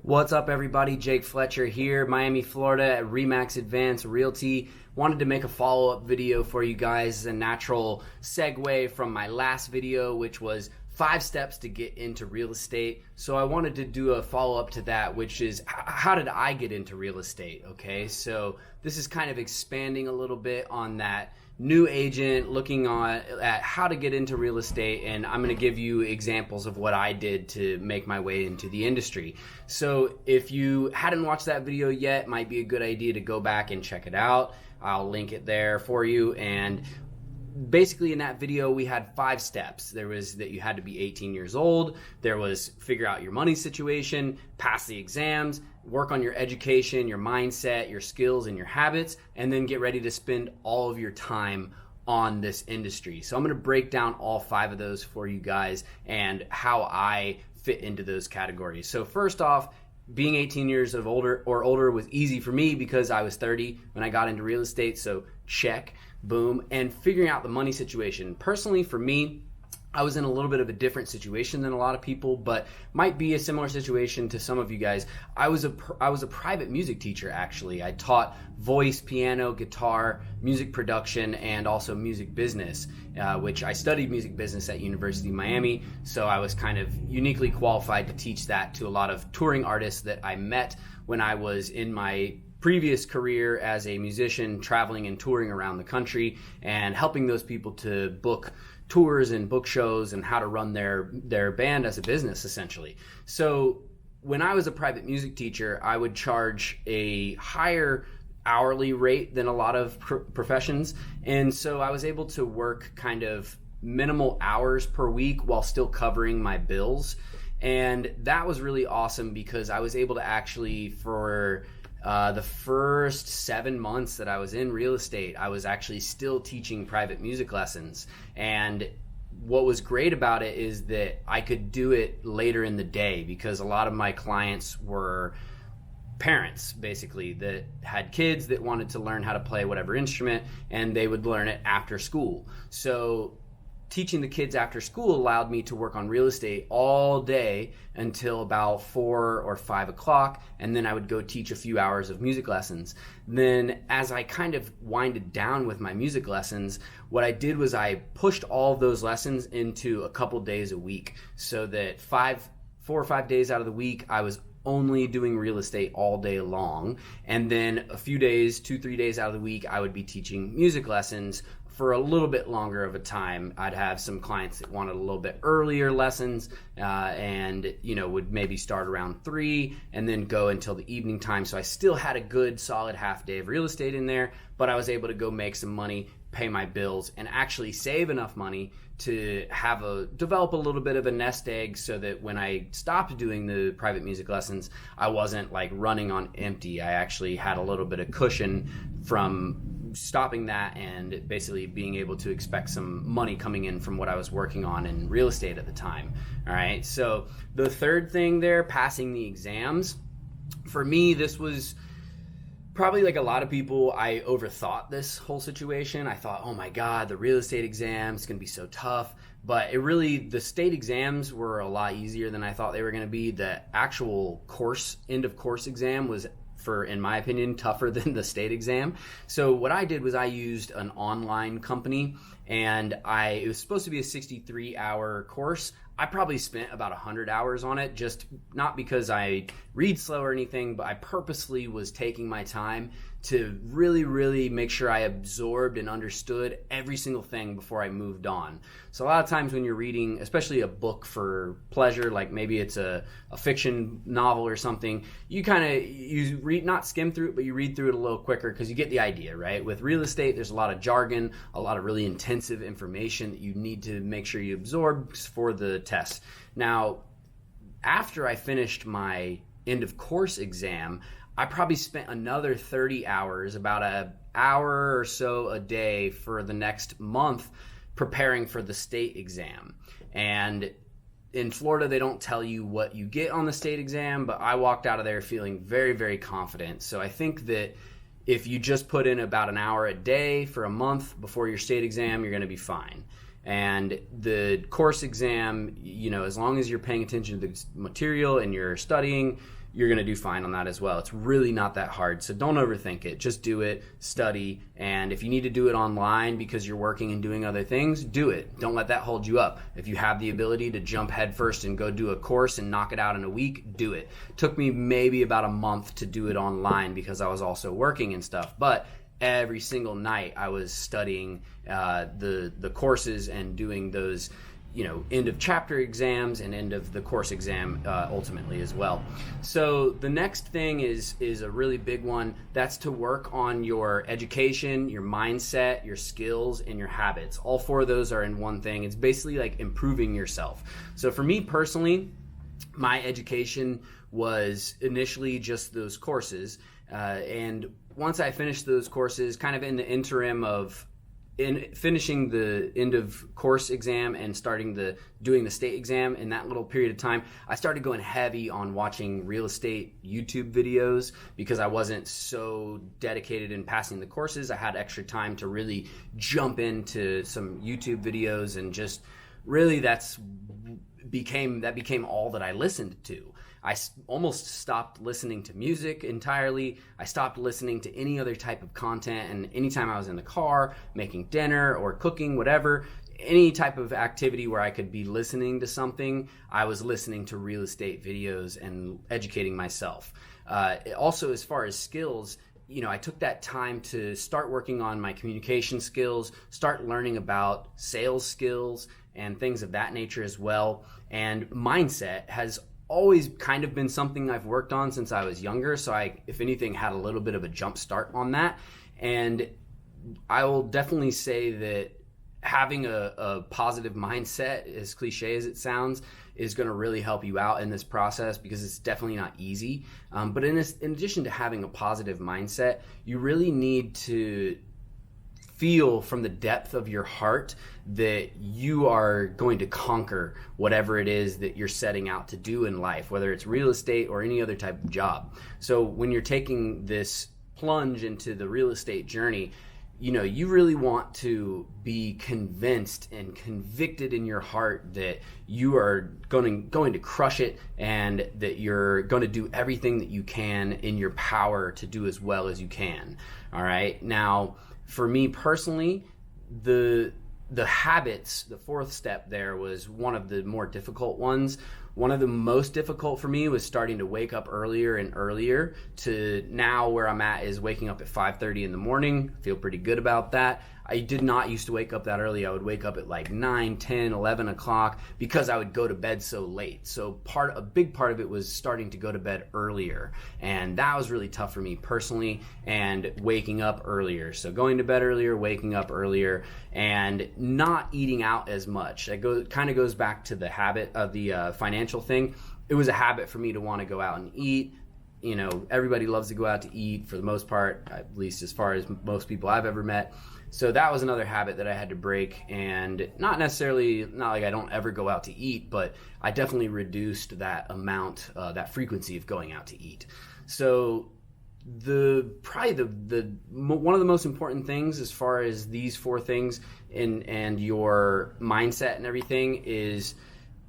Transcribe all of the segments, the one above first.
What's up, everybody? Jake Fletcher here, Miami, Florida at Remax Advance Realty. Wanted to make a follow-up video for you guys, a natural segue from my last video, which was 5 steps to get into real estate. So I wanted to do a follow-up to that, which is how did I get into real estate? Okay, so this is kind of expanding a little bit on that new agent looking at how to get into real estate, and I'm going to give you examples of what I did to make my way into the industry. So if you hadn't watched that video yet, it might be a good idea to go back and check it out. I'll link it there for you. And basically in that video we had 5 steps. There was that you had to be 18 years old, there was figure out your money situation, pass the exams, work on your education, your mindset, your skills, and your habits, and then get ready to spend all of your time on this industry. So I'm going to break down all 5 of those for you guys and how I fit into those categories. So first off, being 18 years of older was easy for me because I was 30 when I got into real estate, so check, boom. And figuring out the money situation. Personally, for me, I was in a little bit of a different situation than a lot of people, but might be a similar situation to some of you guys. I was a private music teacher, actually. I taught voice, piano, guitar, music production, and also music business, which I studied music business at University of Miami, so I was kind of uniquely qualified to teach that to a lot of touring artists that I met when I was in my previous career as a musician, traveling and touring around the country and helping those people to book tours and book shows and how to run their band as a business, essentially. So when I was a private music teacher, I would charge a higher hourly rate than a lot of professions, and so I was able to work kind of minimal hours per week while still covering my bills. And that was really awesome because I was able to actually, for the first 7 months that I was in real estate, I was actually still teaching private music lessons. And what was great about it is that I could do it later in the day because a lot of my clients were parents, basically, that had kids that wanted to learn how to play whatever instrument, and they would learn it after school. So teaching the kids after school allowed me to work on real estate all day until about 4 or 5 o'clock, and then I would go teach a few hours of music lessons. Then as I kind of winded down with my music lessons, what I did was I pushed all of those lessons into a couple days a week, so that 4 or 5 days out of the week I was only doing real estate all day long, and then a few days, 2-3 days out of the week, I would be teaching music lessons for a little bit longer of a time. I'd have some clients that wanted a little bit earlier lessons, and would maybe start around 3 and then go until the evening time. So I still had a good solid half day of real estate in there, but I was able to go make some money, pay my bills, and actually save enough money to develop a little bit of a nest egg so that when I stopped doing the private music lessons, I wasn't like running on empty. I actually had a little bit of cushion from stopping that and basically being able to expect some money coming in from what I was working on in real estate at the time. All right, so the third thing there, passing the exams. For me, this was probably like a lot of people, I overthought this whole situation. I thought, oh my God, the real estate exam is going to be so tough. But the state exams were a lot easier than I thought they were going to be. The actual end of course exam was, in my opinion, tougher than the state exam. So what I did was I used an online company, and it was supposed to be a 63-hour course. I probably spent about 100 hours on it, just not because I read slow or anything, but I purposely was taking my time to really, really make sure I absorbed and understood every single thing before I moved on. So a lot of times when you're reading, especially a book for pleasure, like maybe it's a fiction novel or something, you read, not skim through it, but you read through it a little quicker because you get the idea, right? With real estate, there's a lot of jargon, a lot of really intensive information that you need to make sure you absorb for the test. Now, after I finished my end of course exam, I probably spent another 30 hours, about an hour or so a day for the next month preparing for the state exam. And in Florida, they don't tell you what you get on the state exam, but I walked out of there feeling very, very confident. So I think that if you just put in about an hour a day for a month before your state exam, you're going to be fine. And the course exam, as long as you're paying attention to the material and you're studying, you're going to do fine on that as well. It's really not that hard. So don't overthink it. Just do it, study. And if you need to do it online because you're working and doing other things, do it. Don't let that hold you up. If you have the ability to jump headfirst and go do a course and knock it out in a week, do it. Took me maybe about a month to do it online because I was also working and stuff. But every single night I was studying the courses and doing those end of chapter exams and end of the course exam ultimately as well. So the next thing is a really big one. That's to work on your education, your mindset, your skills, and your habits. All four of those are in one thing. It's basically like improving yourself. So for me personally, my education was initially just those courses. And once I finished those courses, kind of in the interim of finishing the end of course exam and doing the state exam, in that little period of time, I started going heavy on watching real estate YouTube videos because I wasn't so dedicated in passing the courses. I had extra time to really jump into some YouTube videos, and just really that became all that I listened to. I almost stopped listening to music entirely. I stopped listening to any other type of content, and anytime I was in the car, making dinner or cooking, whatever, any type of activity where I could be listening to something, I was listening to real estate videos and educating myself. Also, as far as skills, I took that time to start working on my communication skills, start learning about sales skills and things of that nature as well. And mindset has always kind of been something I've worked on since I was younger. So I, if anything, had a little bit of a jump start on that. And I will definitely say that having a positive mindset, as cliche as it sounds, is going to really help you out in this process, because it's definitely not easy. But in addition to having a positive mindset, you really need to feel from the depth of your heart that you are going to conquer whatever it is that you're setting out to do in life, whether it's real estate or any other type of job. So when you're taking this plunge into the real estate journey, you really want to be convinced and convicted in your heart that you are going to crush it, and that you're going to do everything that you can in your power to do as well as you can. All right. Now, for me personally, the habits, the fourth step there, was one of the more difficult ones. One of the most difficult for me was starting to wake up earlier and earlier, to now where I'm at is waking up at 5:30 in the morning. Feel pretty good about that. I did not used to wake up that early. I would wake up at like 9, 10, 11 o'clock because I would go to bed so late. So a big part of it was starting to go to bed earlier. And that was really tough for me personally, and waking up earlier. So going to bed earlier, waking up earlier, and not eating out as much. It kind of goes back to the habit of the financial thing. It was a habit for me to want to go out and eat. Everybody loves to go out to eat for the most part, at least as far as most people I've ever met. So that was another habit that I had to break, and not like I don't ever go out to eat, but I definitely reduced that amount, that frequency of going out to eat. So one of the most important things as far as these four things and your mindset and everything is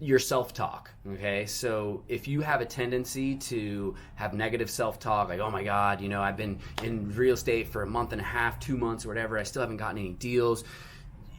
your self-talk. Okay, so if you have a tendency to have negative self-talk, like, oh my God, I've been in real estate for a month and a half, 2 months or whatever, I still haven't gotten any deals.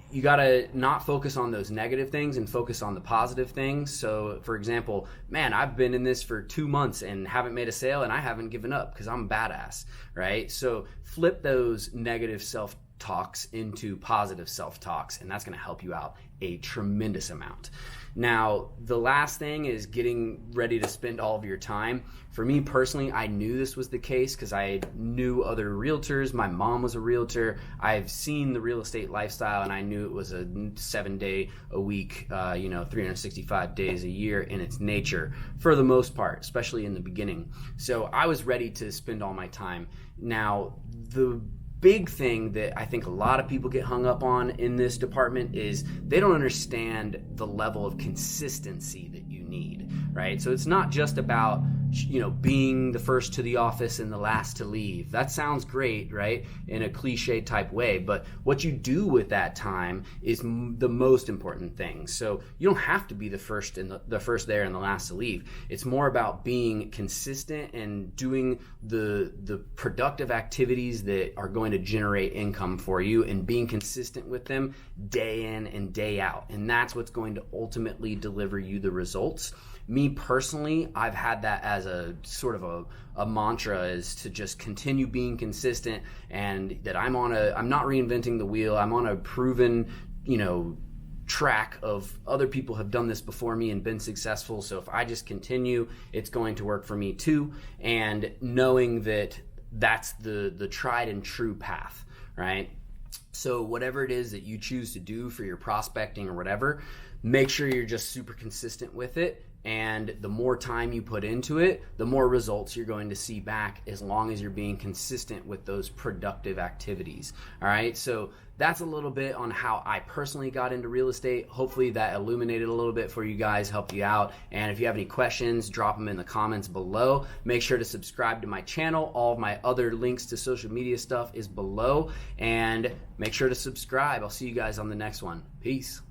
You gotta not focus on those negative things and focus on the positive things. So for example, man, I've been in this for 2 months and haven't made a sale, and I haven't given up because I'm badass, right? So flip those negative self-talks into positive self-talks, and that's gonna help you out a tremendous amount. Now, the last thing is getting ready to spend all of your time. For me personally, I knew this was the case because I knew other realtors. My mom was a realtor. I've seen the real estate lifestyle, and I knew it was a 7-day a week, 365 days a year in its nature for the most part, especially in the beginning. So I was ready to spend all my time. Now, the big thing that I think a lot of people get hung up on in this department is they don't understand the level of consistency that you need, right? So it's not just about being the first to the office and the last to leave. That sounds great, right? In a cliche type way, but what you do with that time is the most important thing. So you don't have to be the first the first there and the last to leave. It's more about being consistent and doing the productive activities that are going to generate income for you and being consistent with them day in and day out. And that's what's going to ultimately deliver you the results. Me personally, I've had that as a sort of a mantra, is to just continue being consistent, and that I'm not reinventing the wheel. I'm on a proven, track of other people have done this before me and been successful. So if I just continue, it's going to work for me too. And knowing that that's the tried and true path, right? So whatever it is that you choose to do for your prospecting or whatever, make sure you're just super consistent with it. And the more time you put into it, the more results you're going to see back, as long as you're being consistent with those productive activities. All right, so that's a little bit on how I personally got into real estate. Hopefully that illuminated a little bit for you guys, helped you out. And if you have any questions, drop them in the comments below. Make sure to subscribe to my channel. All of my other links to social media stuff is below. And make sure to subscribe. I'll see you guys on the next one. Peace.